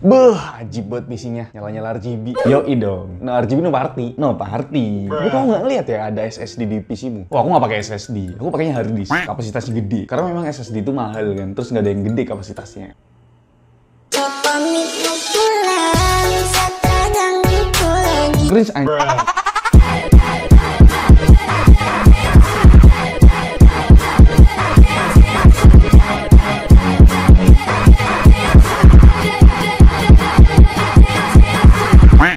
Beuh, ajib banget PC-nya. Nyala-nyala RGB. Yoi dong. No RGB no party. No party. Tapi kamu nggak ngeliat ya ada SSD di PC-mu? Wah, aku nggak pakai SSD. Aku pakainya hard disk. Kapasitasnya gede. Karena memang SSD itu mahal kan. Terus nggak ada yang gede kapasitasnya. Cringe anjing.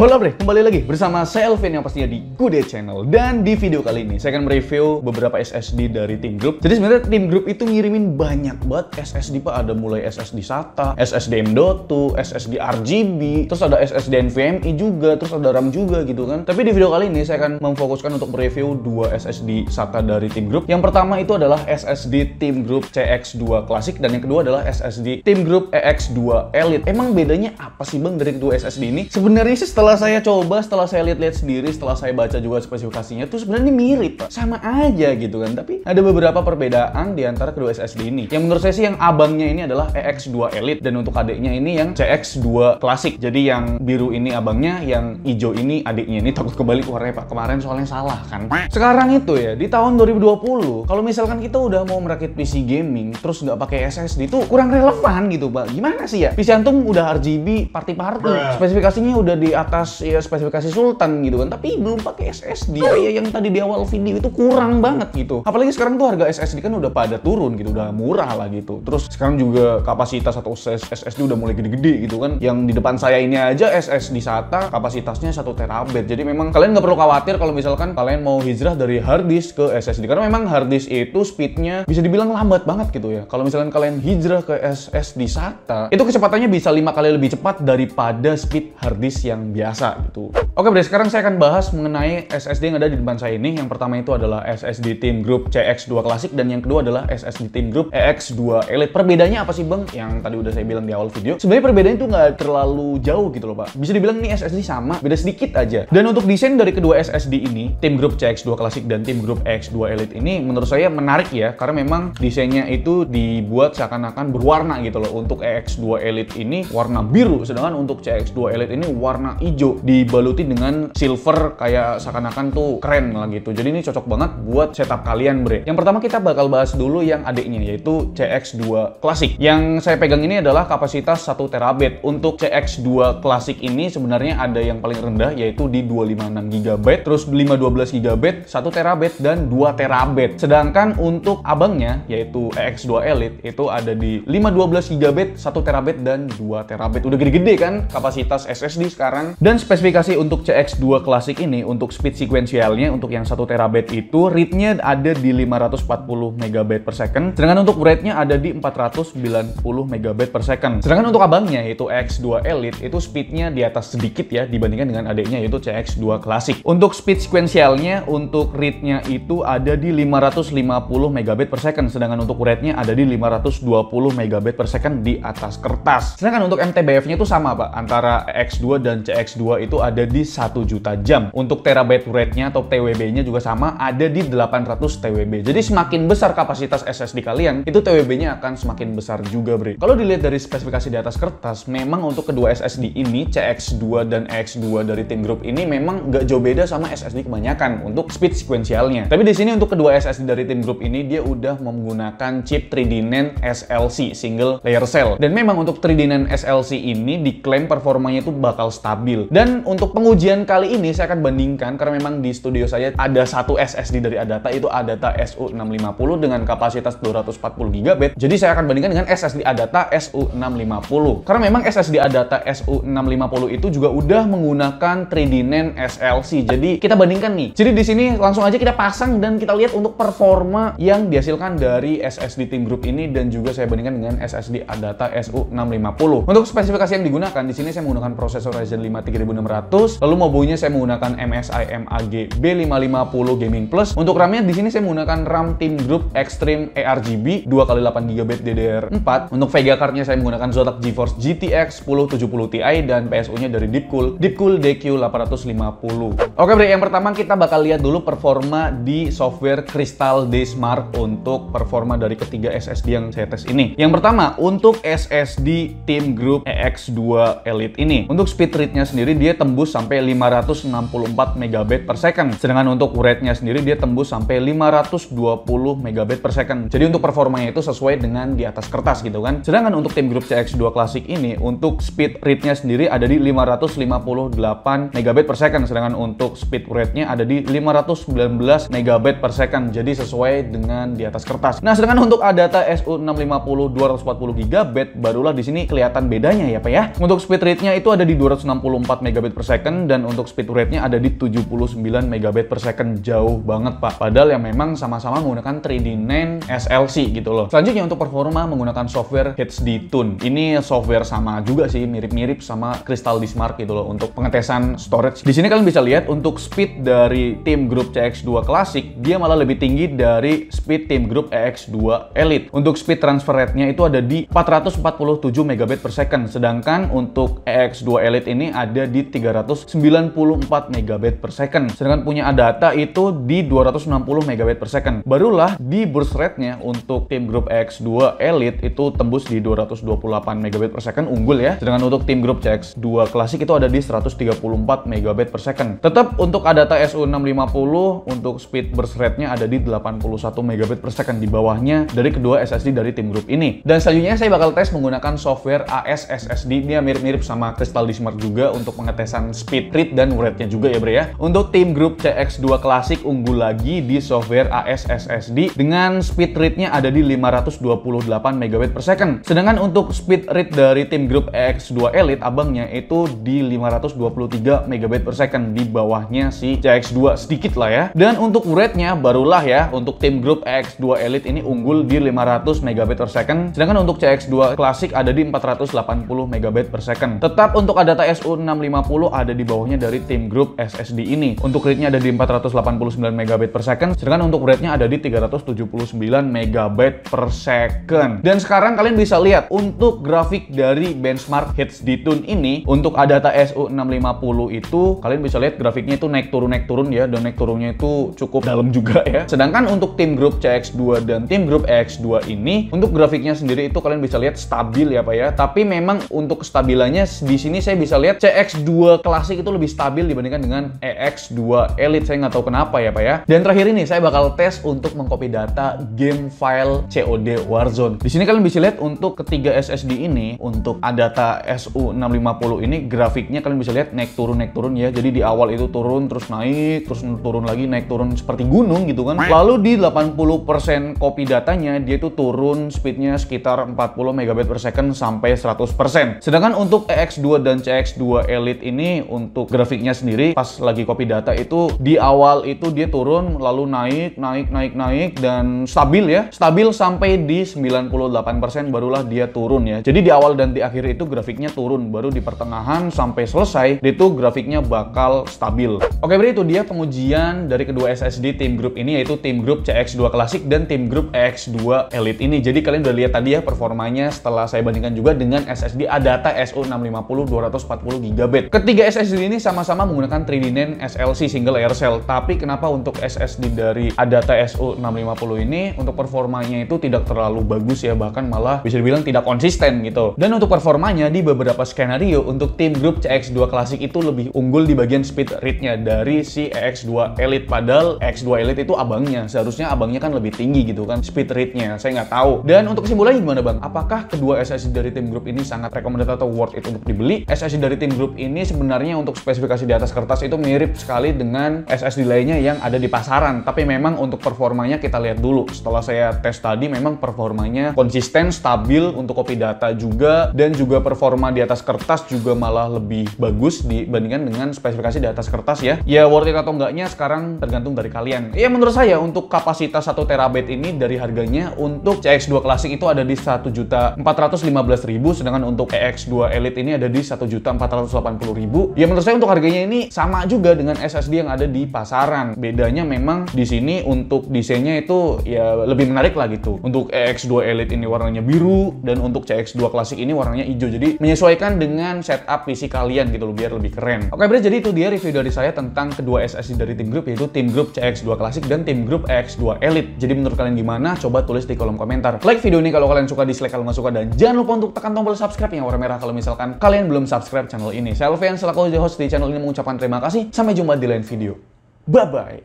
Halo bre, kembali lagi bersama saya Elvin yang pastinya di Kudet Channel. Dan di video kali ini saya akan mereview beberapa SSD dari Team Group. Jadi sebenarnya Team Group itu ngirimin banyak banget SSD pak. Ada mulai SSD SATA, SSD M.2, SSD RGB, terus ada SSD NVMe juga, terus ada RAM juga gitu kan. Tapi di video kali ini saya akan memfokuskan untuk mereview dua SSD SATA dari Team Group. Yang pertama itu adalah SSD Team Group CX2 Classic dan yang kedua adalah SSD Team Group EX2 Elite. Emang bedanya apa sih bang dari kedua SSD ini? Sebenarnya sih setelah saya coba, setelah saya lihat-lihat sendiri, setelah saya baca juga spesifikasinya tuh sebenarnya mirip pak, sama aja gitu kan. Tapi ada beberapa perbedaan di antara kedua SSD ini. Yang menurut saya sih yang abangnya ini adalah EX2 Elite dan untuk adiknya ini yang CX2 Classic. Jadi yang biru ini abangnya, yang hijau ini adiknya. Ini takut kebalik warnanya pak, kemarin soalnya salah kan. Sekarang itu ya di tahun 2020, kalau misalkan kita udah mau merakit PC gaming terus nggak pakai SSD itu kurang relevan gitu pak. Gimana sih ya? PC antum udah RGB party-party, spesifikasinya udah di atas ya spesifikasi Sultan gitu kan, tapi belum pakai SSD kayak yang tadi di awal video itu kurang banget gitu. Apalagi sekarang tuh harga SSD kan udah pada turun gitu, udah murah lah gitu. Terus sekarang juga kapasitas atau SSD udah mulai gede-gede gitu kan. Yang di depan saya ini aja SSD SATA kapasitasnya 1 terabit. Jadi memang kalian nggak perlu khawatir kalau misalkan kalian mau hijrah dari hard disk ke SSD, karena memang hard disk itu speednya bisa dibilang lambat banget gitu ya. Kalau misalkan kalian hijrah ke SSD SATA, itu kecepatannya bisa 5 kali lebih cepat daripada speed hard disk yang biasa gitu. Oke bre, sekarang saya akan bahas mengenai SSD yang ada di depan saya ini. Yang pertama itu adalah SSD Team Group CX2 Classic dan yang kedua adalah SSD Team Group EX2 Elite. Perbedaannya apa sih bang? Yang tadi udah saya bilang di awal video. Sebenarnya perbedaannya itu nggak terlalu jauh gitu loh pak. Bisa dibilang nih SSD sama, beda sedikit aja. Dan untuk desain dari kedua SSD ini, Team Group CX2 Classic dan Team Group EX2 Elite ini menurut saya menarik ya, karena memang desainnya itu dibuat seakan-akan berwarna gitu loh. Untuk EX2 Elite ini warna biru, sedangkan untuk CX2 Elite ini warna hijau dibaluti dengan silver, kayak seakan-akan tuh keren lah gitu. Jadi ini cocok banget buat setup kalian bre. Yang pertama kita bakal bahas dulu yang adiknya, yaitu CX2 Classic. Yang saya pegang ini adalah kapasitas 1 terabit. Untuk CX2 Classic ini sebenarnya ada yang paling rendah yaitu di 256 GB, terus 512 GB, 1 terabit dan 2 terabit. Sedangkan untuk abangnya yaitu EX2 Elite itu ada di 512 GB, 1 terabit dan 2 terabit. Udah gede-gede kan kapasitas SSD sekarang. Dan spesifikasi untuk CX2 Classic ini untuk speed sequentialnya untuk yang 1 terabit itu read-nya ada di 540 MB per second, sedangkan untuk write-nya ada di 490 MB per second. Sedangkan untuk abangnya yaitu EX2 Elite itu speed-nya di atas sedikit ya dibandingkan dengan adiknya yaitu CX2 Classic. Untuk speed sequentialnya untuk read-nya itu ada di 550 MB per second, sedangkan untuk write-nya ada di 520 MB per second di atas kertas. Sedangkan untuk MTBF-nya itu sama pak, antara EX2 dan CX2 itu ada di 1 juta jam. Untuk terabyte rate-nya atau TWB-nya juga sama, ada di 800 TWB. Jadi semakin besar kapasitas SSD kalian, itu TWB-nya akan semakin besar juga bre. Kalau dilihat dari spesifikasi di atas kertas, memang untuk kedua SSD ini, CX2 dan EX2 dari Team Group ini memang nggak jauh beda sama SSD kebanyakan untuk speed sequentialnya. Tapi di sini untuk kedua SSD dari Team Group ini, dia udah menggunakan chip 3D NAND SLC, Single Layer Cell. Dan memang untuk 3D NAND SLC ini diklaim performanya itu bakal stabil. Dan untuk pengujian kali ini saya akan bandingkan, karena memang di studio saya ada satu SSD dari Adata, itu Adata SU650 dengan kapasitas 240 GB. Jadi saya akan bandingkan dengan SSD Adata SU650. Karena memang SSD Adata SU650 itu juga udah menggunakan 3D NAND SLC. Jadi kita bandingkan nih. Jadi di sini langsung aja kita pasang dan kita lihat untuk performa yang dihasilkan dari SSD Team Group ini dan juga saya bandingkan dengan SSD Adata SU650. Untuk spesifikasi yang digunakan di sini saya menggunakan prosesor Ryzen 5 3600. Lalu motherboardnya saya menggunakan MSI MAG B550 Gaming Plus. Untuk RAM-nya di sini saya menggunakan RAM Team Group Extreme ARGB 2x8GB DDR4. Untuk Vega card-nya saya menggunakan Zotac GeForce GTX 1070 Ti dan PSU-nya dari Deepcool DQ850. Oke Bre, yang pertama kita bakal lihat dulu performa di software Crystal Days Mark untuk performa dari ketiga SSD yang saya tes ini. Yang pertama, untuk SSD Team Group EX2 Elite ini, untuk speed rate-nya sendiri dia tembus sampai 564 MB per second. Sedangkan untuk rate-nya sendiri dia tembus sampai 520 MB per second. Jadi untuk performanya itu sesuai dengan di atas kertas gitu kan. Sedangkan untuk Team Group CX2 Classic ini, untuk speed rate-nya sendiri ada di 558 MB per second. Sedangkan untuk speed rate-nya ada di 519 MB per second. Jadi sesuai dengan di atas kertas. Nah, sedangkan untuk Adata SU650 240GB barulah di sini kelihatan bedanya ya Pak ya. Untuk speed rate-nya itu ada di 264 MB per second dan untuk speed rate-nya ada di 79 MB per second. Jauh banget Pak. Padahal yang memang sama-sama menggunakan 3D NAND SLC gitu loh. Selanjutnya untuk performa menggunakan software HD Tune. Ini software sama juga sih, mirip-mirip sama Crystal Disk Mark gitu loh untuk pengetesan storage. Di sini kalian bisa lihat untuk speed dari Team Group CX2 Classic dia malah lebih tinggi dari speed Team Group EX2 Elite. Untuk speed transfer rate-nya itu ada di 447 MB per second. Sedangkan untuk EX2 Elite ini ada di 394 MB per second. Sedangkan punya Adata itu di 260 MB per second. Barulah di burst rate-nya untuk Team Group EX2 Elite itu tembus di 228 MB per second, unggul ya. Sedangkan untuk Team Group CX2 Classic itu ada di 134 MB per second. Tetap untuk Adata SU650 untuk speed burst rate-nya ada di 81 MB per second, di bawahnya dari kedua SSD dari Team Group ini. Dan selanjutnya saya bakal tes menggunakan software AS SSD. Dia mirip-mirip sama Crystal Disk Mark juga untuk pengetesan speed rate dan rate-nya juga ya Bre ya. Untuk Team Group CX2 Classic unggul lagi di software AS SSD dengan speed rate-nya ada di 528 MB per second. Sedangkan untuk speed rate dari Team Group EX2 Elite abangnya itu di 523 MB per second, di bawahnya si CX2 sedikit lah ya. Dan untuk rate-nya barulah ya, untuk Team Group EX2 Elite ini unggul di 500 MB per second. Sedangkan untuk CX2 Classic ada di 480 MB per second. Tetap untuk Adata SU650 ada di bawahnya dari Team Group SSD ini. Untuk rate-nya ada di 489 MB per second. Sedangkan untuk rate-nya ada di 379 MB per second. Dan sekarang kalian bisa lihat untuk grafik dari benchmark HD Tune ini, untuk Adata SU650 itu kalian bisa lihat grafiknya itu naik turun ya, dan naik turunnya itu cukup dalam juga ya. Sedangkan untuk Team Group CX2 dan Team Group EX2 ini untuk grafiknya sendiri itu kalian bisa lihat stabil ya Pak ya. Tapi memang untuk kestabilannya di sini saya bisa lihat CX2 Classic itu lebih stabil dibandingkan dengan EX2 Elite. Saya nggak tahu kenapa ya Pak ya. Dan terakhir ini saya bakal tes untuk mengcopy data game file COD Warzone. Di sini kalian bisa lihat untuk ketiga SSD ini, untuk Adata SU650 ini grafiknya kalian bisa lihat naik turun ya. Jadi di awal itu turun terus naik, terus turun lagi, naik turun seperti gunung gitu kan. Lalu di 80% copy datanya dia itu turun speednya sekitar 40 MB per second sampai 100%. Sedangkan untuk EX2 dan CX2 Elite ini untuk grafiknya sendiri pas lagi copy data itu di awal itu dia turun lalu naik dan stabil ya. Stabil sampai di 98% barulah dia turun ya. Jadi di awal dan di akhir itu grafiknya turun, baru di pertengahan sampai selesai dia itu grafiknya bakal stabil. Oke Bre, itu dia pengujian dari kedua SSD Team Group ini, yaitu Team Group CX2 Classic dan Team Group EX2 Elite ini. Jadi kalian udah lihat tadi ya performanya setelah saya bandingkan juga dengan SSD Adata SU650 240GB. Ketiga SSD ini sama-sama menggunakan 3D NAND SLC single layer cell. Tapi kenapa untuk SSD dari Adata SU650 ini untuk performanya itu tidak terlalu bagus ya, bahkan malah bisa dibilang tidak konsisten gitu. Dan untuk performanya di beberapa skenario untuk Team Group CX2 Classic itu lebih unggul di bagian speed rate-nya dari si EX2 Elite. Padahal EX2 Elite itu abangnya, seharusnya abangnya kan lebih tinggi gitu kan speed rate-nya. Saya nggak tahu. Dan untuk kesimpulannya gimana Bang? Apakah kedua SSD dari Team Group ini sangat recommended atau worth it untuk dibeli? SSD dari Team Group ini sebenarnya untuk spesifikasi di atas kertas itu mirip sekali dengan SSD lainnya yang ada di pasaran. Tapi memang untuk performanya kita lihat dulu. Setelah saya tes tadi memang performanya konsisten, stabil untuk copy data juga, dan juga performa di atas kertas juga malah lebih bagus dibandingkan dengan spesifikasi di atas kertas ya. Ya worth it atau enggaknya sekarang tergantung dari kalian. Ya menurut saya untuk kapasitas 1 TB ini dari harganya untuk CX2 Classic itu ada di 1.415.000, sedangkan untuk EX2 Elite ini ada di 1.480.000 180.000. Ya menurut saya untuk harganya ini sama juga dengan SSD yang ada di pasaran. Bedanya memang di sini untuk desainnya itu ya lebih menarik lah gitu. Untuk EX2 Elite ini warnanya biru dan untuk CX2 Classic ini warnanya hijau. Jadi menyesuaikan dengan setup PC kalian gitu loh biar lebih keren. Oke, berarti jadi itu dia review dari saya tentang kedua SSD dari Team Group, yaitu Team Group CX2 Classic dan Team Group EX2 Elite. Jadi menurut kalian gimana? Coba tulis di kolom komentar. Like video ini kalau kalian suka, dislike kalau nggak suka, dan jangan lupa untuk tekan tombol subscribe yang warna merah kalau misalkan kalian belum subscribe channel ini. Saya Alfian selaku host di channel ini mengucapkan terima kasih. Sampai jumpa di lain video. Bye bye.